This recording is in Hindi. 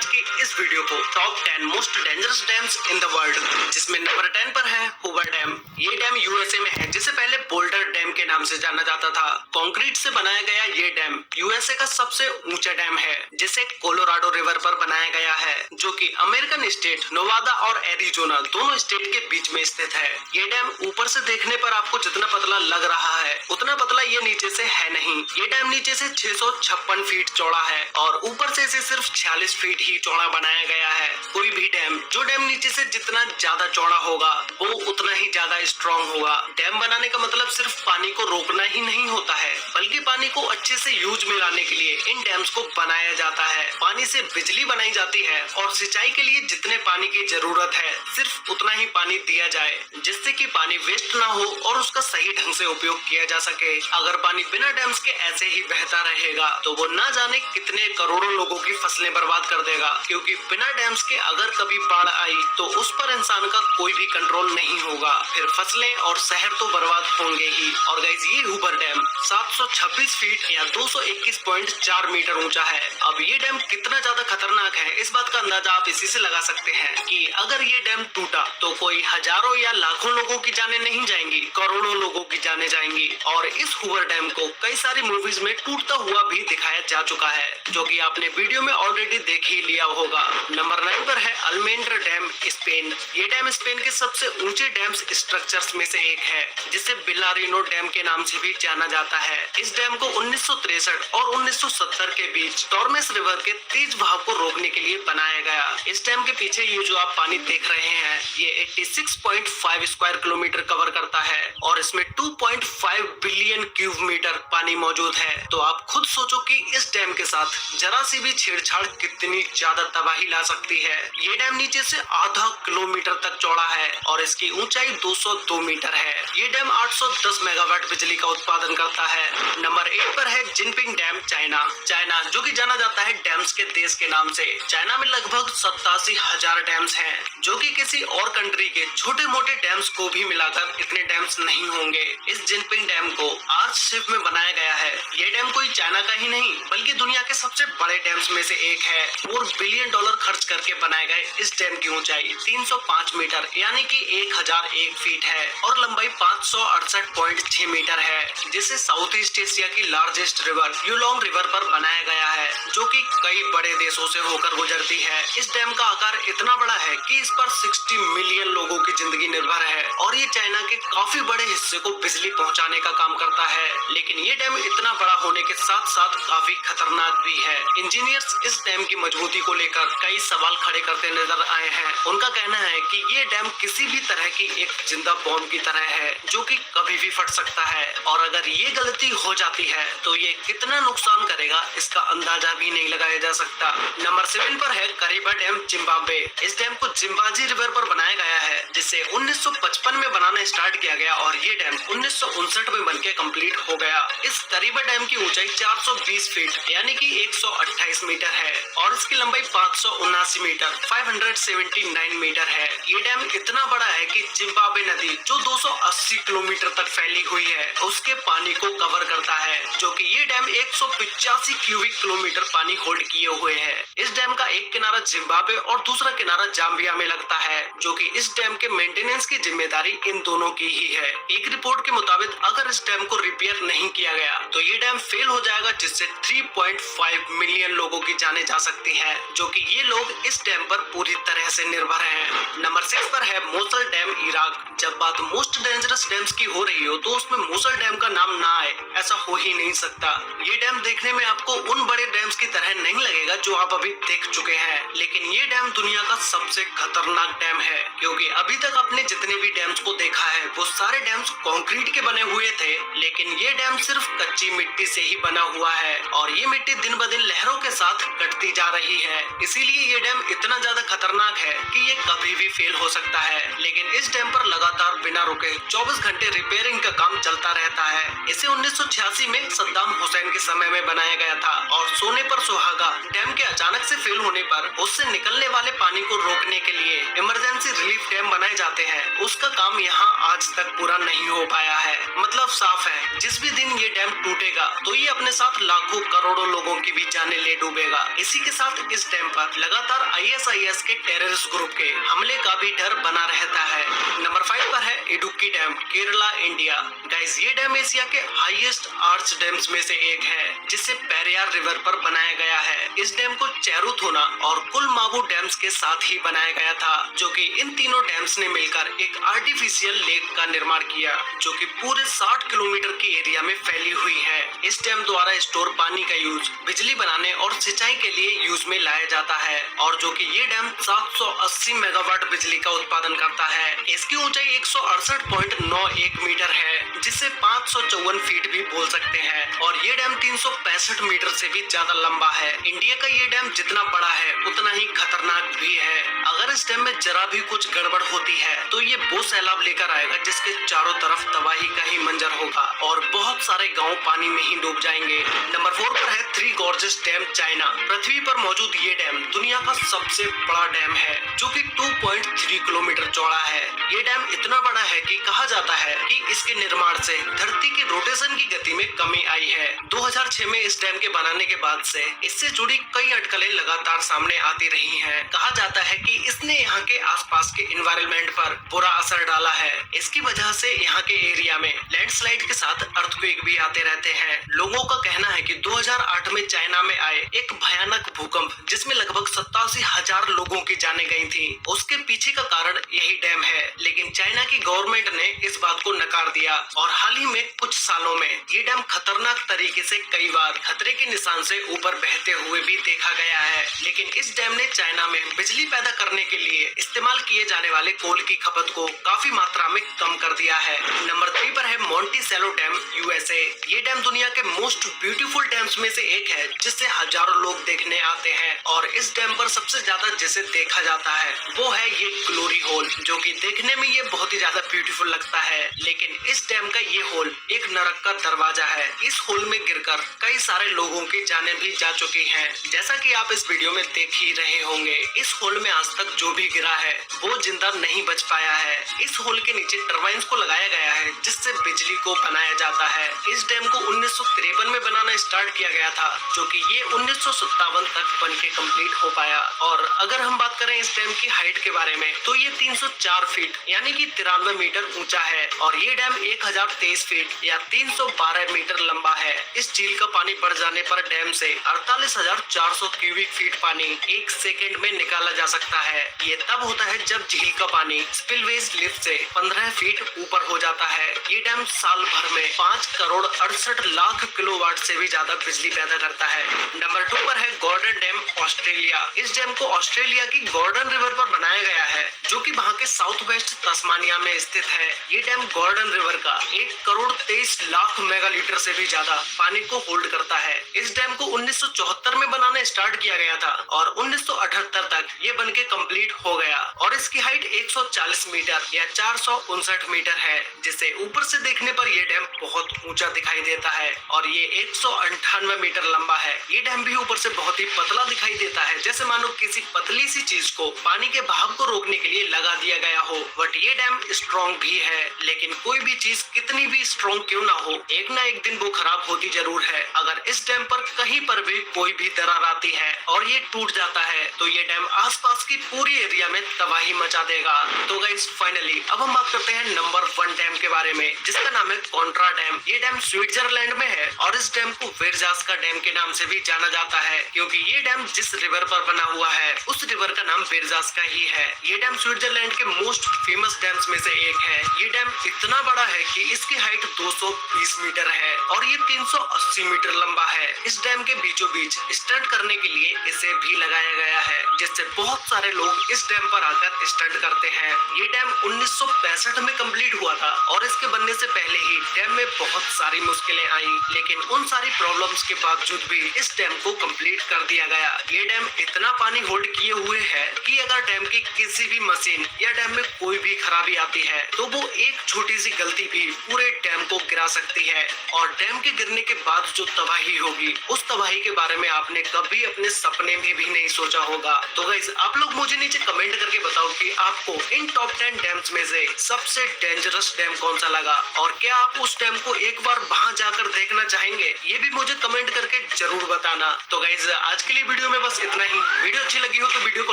आज की इस वीडियो को top 10 most dangerous dams in the world, जिसमें नंबर 10 पर है हूवर डैम। ये डैम यूएसए में है, जिसे पहले बोल्डर डैम के नाम से जाना जाता था। कंक्रीट से बनाया गया ये डैम यूएसए का सबसे ऊंचा डैम है, जिसे कोलोराडो रिवर पर बनाया गया है, जो कि अमेरिकन स्टेट नोवादा और एरिजोना दोनों स्टेट के बीच में स्थित है। ये डैम ऊपर से देखने पर आपको जितना पतला लग रहा है, उतना पतला ये नीचे से है नहीं। ये डैम नीचे से 656 फीट चौड़ा है और ऊपर से इसे सिर्फ 46 फीट ही चौड़ा बनाया गया है। कोई भी डैम जो डैम नीचे से जितना ज्यादा चौड़ा होगा, वो उतना ही ज्यादा स्ट्रॉन्ग होगा। डैम बनाने का मतलब सिर्फ पानी को रोकना ही नहीं होता है, बल्कि पानी को अच्छे से यूज में लाने के लिए इन डैम्स को बनाया जाता है। पानी से बिजली बनाई जाती है और सिंचाई के लिए जितने पानी की जरूरत है, सिर्फ उतना ही पानी दिया जाए, जिससे कि पानी वेस्ट ना हो और उसका सही ढंग से उपयोग किया जा सके। अगर पानी बिना डैम्स के ऐसे ही बहता रहेगा, तो वो ना जाने कितने करोड़ों लोगों की फसलें बर्बाद कर देगा, क्योंकि बिना डैम्स के अगर कभी बाढ़ आई तो उस पर इंसान का कोई भी कंट्रोल नहीं होगा, फिर फसलें और शहर तो बर्बाद होंगे ही। और गाइस, ये हूवर डैम 726 फीट या 221.4 मीटर ऊंचा है। अब ये डैम कितना ज्यादा खतरनाक है, इस बात का अंदाजा आप इसी से लगा सकते हैं कि अगर ये डैम टूटा तो कोई हजारों या लाखों लोगों की जानें नहीं जाएंगी, करोड़ों लोगों की जानें जाएंगी। और इस हूवर डैम को कई सारी मूवीज में टूटता हुआ भी दिखाया जा चुका है, जो कि आपने वीडियो में ऑलरेडी देख ही लिया होगा। नंबर 9 पर है अल्मेंड्रा डैम, स्पेन। ये डैम स्पेन के सबसे ऊंचे डैम स्ट्रक्चर्स में से एक है, जिसे बिलारिनो डैम के नाम से भी जाना जाता है। इस डैम को 1963 और 1970 के बीच टॉर्मेस रिवर के तेज बहाव को रोकने के लिए बनाया गया। इस डैम के पीछे ये जो आप पानी देख रहे हैं, ये 86.5 स्क्वायर किलोमीटर कवर करता है और इसमें 2.5 बिलियन क्यूब मीटर पानी मौजूद है। तो आप खुद सोचो कि इस डैम के साथ जरा सी भी छेड़छाड़ कितनी ज्यादा तबाही ला सकती है। ये डैम नीचे से आधा किलोमीटर तक चौड़ा है और इसकी ऊंचाई 202 मीटर है। ये डैम 810 मेगावाट बिजली का उत्पादन करता है। नंबर 8 पर है जिनपिंग डैम, चाइना। चाइना जो कि जाना जाता है डैम्स के देश के नाम से। चाइना में लगभग 87,000 डैम्स हैं, जो कि किसी और कंट्री के छोटे मोटे डैम्स को भी मिलाकर इतने डैम्स नहीं होंगे। इस जिनपिंग डैम को आर्च शेप में बनाया गया है। ये डैम कोई चाइना का ही नहीं, बल्कि दुनिया के सबसे बड़े डैम्स में से एक है। $4 बिलियन खर्च करके बनाए गए इस डैम की ऊंचाई 305 मीटर यानी कि 1001 फीट है और लंबाई 568.6 मीटर है, जिसे साउथ ईस्ट एशिया की लार्जेस्ट रिवर यूलोंग रिवर पर बनाया गया है, जो कि कई बड़े देशों से होकर गुजरती है। इस डैम का आकार इतना बड़ा है कि इस पर 60 मिलियन लोगों की जिंदगी निर्भर है और ये चाइना के काफी बड़े हिस्से को बिजली पहुंचाने का काम करता है। लेकिन ये डैम इतना बड़ा होने के साथ साथ काफी खतरनाक भी है। इंजीनियर्स इस डैम की मजबूती को लेकर कई सवाल खड़े करते नजर आए हैं। उनका कहना है कि ये डैम किसी भी तरह की एक जिंदा बॉम्ब की तरह है, जो कि कभी भी फट सकता है और अगर ये गलती हो जाती है तो ये कितना नुकसान करेगा, इसका अंदाजा भी नहीं लगाया जा सकता। नंबर 7 पर है करीबा डैम, जिम्बाब्वे। इस डैम को जिम्बाजी रिवर पर बनाया गया है, जिसे 1955 में बनाना स्टार्ट किया गया और ये डैम 1959 में बनके कंप्लीट हो गया। इस करीबा डैम की ऊंचाई 420 फीट यानी कि 128 मीटर है और इसकी लंबाई 579 मीटर 579 मीटर है। ये डैम इतना बड़ा है कि जिम्बाब्वे नदी जो 280 किलोमीटर तक फैली हुई है, उसके पानी को कवर करता है, जो कि ये डैम 185 क्यूबिक किलोमीटर पानी होल्ड किए हुए है। इस डैम का एक किनारा जिम्बाब्वे और दूसरा किनारा जाम्बिया में लगता है, जो कि इस डैम के मेंटेनेंस की जिम्मेदारी इन दोनों की ही है। एक रिपोर्ट के मुताबिक अगर इस डैम को रिपेयर नहीं किया गया तो ये डैम फेल हो जाएगा, जिससे 3.5 मिलियन लोगों की जाने जा सकती है, जो कि ये लोग इस डैम पर पूरी तरह से निर्भर हैं। नंबर 6 पर है मोसल डैम, इराक। जब बात मोस्ट डेंजरस डैम्स की हो रही हो तो उसमें मोसल डैम का नाम ना आए, ऐसा हो ही नहीं सकता। ये डैम देखने में आपको उन बड़े डैम्स की तरह नहीं लगेगा जो आप अभी देख चुके हैं, लेकिन ये डैम दुनिया का सबसे खतरनाक डैम है, क्योंकि अभी तक आपने जितने भी डैम्स को देखा है वो सारे डैम्स कंक्रीट के बने हुए थे, लेकिन ये डैम सिर्फ कच्ची मिट्टी से ही बना हुआ है और ये मिट्टी दिन ब दिन लहरों के साथ कटती जा रही है। इसीलिए ये डैम इतना ज्यादा खतरनाक है कि ये कभी भी फेल हो सकता है। लेकिन इस डैम पर लगातार बिना रुके 24 घंटे रिपेयरिंग का काम चलता रहता है। इसे 1986 में सद्दाम हुसैन के समय में बनाया गया था और सोने पर सुहागा डैम के अचानक से फेल होने पर उससे निकलने वाले पानी को रोकने के लिए इमरजेंसी रिलीफ डैम बनाए जाते हैं। उसका काम यहाँ आज तक पूरा नहीं हो पाया है। मतलब साफ है, जिस भी दिन ये डैम टूटेगा तो ये अपने साथ लाखों करोड़ों लोगों की भी जाने ले डूबेगा। इसी के साथ इस डैम पर लगातार ISIS के टेररिस्ट ग्रुप के हमले का भी डर बना रहता है। नंबर 5 पर है Idukki dam, Kerala, India. Guys, ये डैम एशिया के हाईएस्ट आर्च डैम्स में से एक है, जिसे पेरियार रिवर पर बनाया गया है। इस डैम को चेरुथोना और कुलमाबू डैम्स के साथ ही बनाया गया था, जो कि इन तीनों डैम्स ने मिलकर एक आर्टिफिशियल लेक का निर्माण किया, जो कि पूरे 60 किलोमीटर की एरिया में फैली हुई है। इस डैम द्वारा स्टोर पानी का यूज बिजली बनाने और सिंचाई के लिए यूज में लाया जाता है, और जो कि ये डैम 780 मेगावाट बिजली का उत्पादन करता है। इसकी ऊंचाई 168.91 मीटर है, जिसे 554 फीट भी बोल सकते हैं, और ये डैम 365 मीटर से भी ज्यादा लंबा है। इंडिया का ये डैम जितना बड़ा है उतना ही खतरनाक भी है। अगर इस डैम में जरा भी कुछ गड़बड़ होती है तो ये वो सैलाब लेकर आएगा जिसके चारों तरफ तबाही का ही मंजर होगा और बहुत सारे गांव पानी में ही डूब जाएंगे। नंबर 4 पर है थ्री गॉर्जेस डैम, चाइना। पृथ्वी पर मौजूद ये डैम दुनिया का सबसे बड़ा डैम है, जो कि 2.3 किलोमीटर चौड़ा है। ये डैम इतना बड़ा है कि कहा जाता है कि इसके निर्माण से धरती की रोटेशन की गति में कमी आई है। 2006 में इस डैम के बनाने के बाद से इससे जुड़ी कई अटकलें लगातार सामने आती रही हैं। कहा जाता है कि इसने यहाँ के आसपास के एनवायरनमेंट पर बुरा असर डाला है। इसकी वजह से यहाँ के एरिया में लैंडस्लाइड के साथ अर्थक्वेक भी आते रहते हैं। लोगों का कहना है कि 2008 में चाइना में आए एक भयानक भूकंप, जिसमें लगभग 87,000 लोगों की जानें गई थी, उसके पीछे का कारण यही डैम है। लेकिन चाइना की गवर्नमेंट ने इस बात को नकार दिया और हाल ही में कुछ सालों में ये डैम खतरनाक तरीके से कई बार खतरे के निशान से ऊपर बहते हुए भी देखा गया है। लेकिन इस डैम ने चाइना में बिजली पैदा करने के लिए इस्तेमाल किए जाने वाले कोल की खपत को काफी मात्रा में कम कर दिया है। नंबर 3 पर है मोंटिसेलो डैम, USA। ये डैम दुनिया के मोस्ट ब्यूटीफुल डैम्स में से एक है, जिसे हजारों लोग देखने आते हैं, और इस डैम पर सबसे ज्यादा जिसे देखा जाता है वो है ये ग्लोरी होल, जो कि देखने में ये बहुत ही ज्यादा ब्यूटीफुल लगता है। लेकिन इस डैम का ये होल एक नरक का दरवाजा है। इस होल में गिरकर कई सारे लोगों की जानें भी जा चुकी हैं। जैसा कि आप इस वीडियो में देख ही रहे होंगे, इस होल में आज तक जो भी गिरा है वो जिंदा नहीं बच पाया है। इस होल के नीचे टरबाइन्स को लगाया गया है, जिससे बिजली को बनाया जाता है। इस डैम को 1953 में बनाना स्टार्ट किया गया था, जो कि ये 1957 तक बन के कम्प्लीट हो पाया। और अगर हम बात करें इस डैम की हाइट के बारे में, तो ये 304 फीट यानी कि 93 मीटर ऊंचा है, और ये डैम 1023 फीट या 312 मीटर लंबा है। इस झील का पानी बढ़ जाने पर डैम से 48,400 क्यूबिक फीट पानी 1 सेकेंड में निकाला जा सकता है। ये तब होता है जब झील का पानी स्पिलवेज लिफ्ट से 15 फीट ऊपर हो जाता है। ये डैम साल भर में 5 करोड़ 68 लाख किलोवाट से भी ज्यादा बिजली पैदा करता है। नंबर 2 पर है गॉर्डन डैम, ऑस्ट्रेलिया। इस डैम को ऑस्ट्रेलिया की गॉर्डन रिवर पर बनाया गया है, जो कि वहाँ के साउथ वेस्ट तस्मानिया में स्थित है। ये डैम गॉर्डन रिवर का 1 करोड़ 23 लाख मेगालीटर से भी ज्यादा पानी को होल्ड करता है। इस डैम को 1974 में बनाना स्टार्ट किया गया था और 1978 तक ये बनके कंप्लीट हो गया, और इसकी हाइट 140 मीटर या 459 मीटर है, जिसे ऊपर से देखने पर ये डैम बहुत ऊंचा दिखाई देता है, और ये 198 मीटर लंबा है। ये डैम भी ऊपर से बहुत ही पतला दिखाई देता है, जैसे मानो किसी पतली सी चीज को पानी के बहाव को रोकने के लिए लगा दिया गया हो। बट ये डैम स्ट्रॉन्ग भी है, लेकिन कोई भी चीज कितनी भी स्ट्रॉन्ग क्यों ना हो, एक ना एक दिन वो खराब होती जरूर है। अगर इस डैम पर कहीं पर भी कोई भी दरार आती है और ये टूट जाता है, तो ये डैम आसपास की पूरी एरिया में तबाही मचा देगा। तो गाइस, फाइनली अब हम बात करते हैं नंबर 1 डैम के बारे में, जिसका नाम है कोंट्रा डैम। ये डैम स्विट्जरलैंड में है, और इस डैम को वेरजास का डैम के नाम से भी जाना जाता है, क्योंकि ये डैम जिस रिवर पर बना हुआ है उस रिवर का नाम वेरजास का ही है। ये डैम स्विट्जरलैंड के मोस्ट फेमस डैम्स में से एक है। ये डैम इतना बड़ा है कि इसकी हाइट 220 मीटर है और ये 380 मीटर लंबा है। इस डैम के बीचों बीच स्टंट करने के लिए इसे भी लगाया गया है, जिससे बहुत सारे लोग इस डैम पर आकर स्टंट करते हैं। ये डैम 1965 में कंप्लीट हुआ था, और इसके बनने से पहले ही डैम में बहुत सारी मुश्किलें आई, लेकिन उन सारी प्रॉब्लम्स के बावजूद भी इस डैम को कंप्लीट कर दिया गया। ये डैम इतना पानी होल्ड किए हुए है कि अगर डैम की किसी भी मशीन या डैम में कोई भी खराबी आती है, तो वो एक छोटी सी गलती भी पूरे डैम को गिरा सकती है, और डैम के गिरने के बाद जो तबाही होगी, उस तबाही के बारे में आपने कभी अपने सपने में भी नहीं सोचा होगा। तो गाइस, आप लोग मुझे नीचे नीचे कमेंट करके बताओ कि आपको इन टॉप 10 डैम्स में से सबसे डेंजरस डैम कौन सा लगा और क्या आप उस डैम को एक बार वहां जाकर देखना चाहेंगे, ये भी मुझे कमेंट करके जरूर बताना। तो गाइज आज के लिए वीडियो में बस इतना ही। वीडियो अच्छी लगी हो तो वीडियो को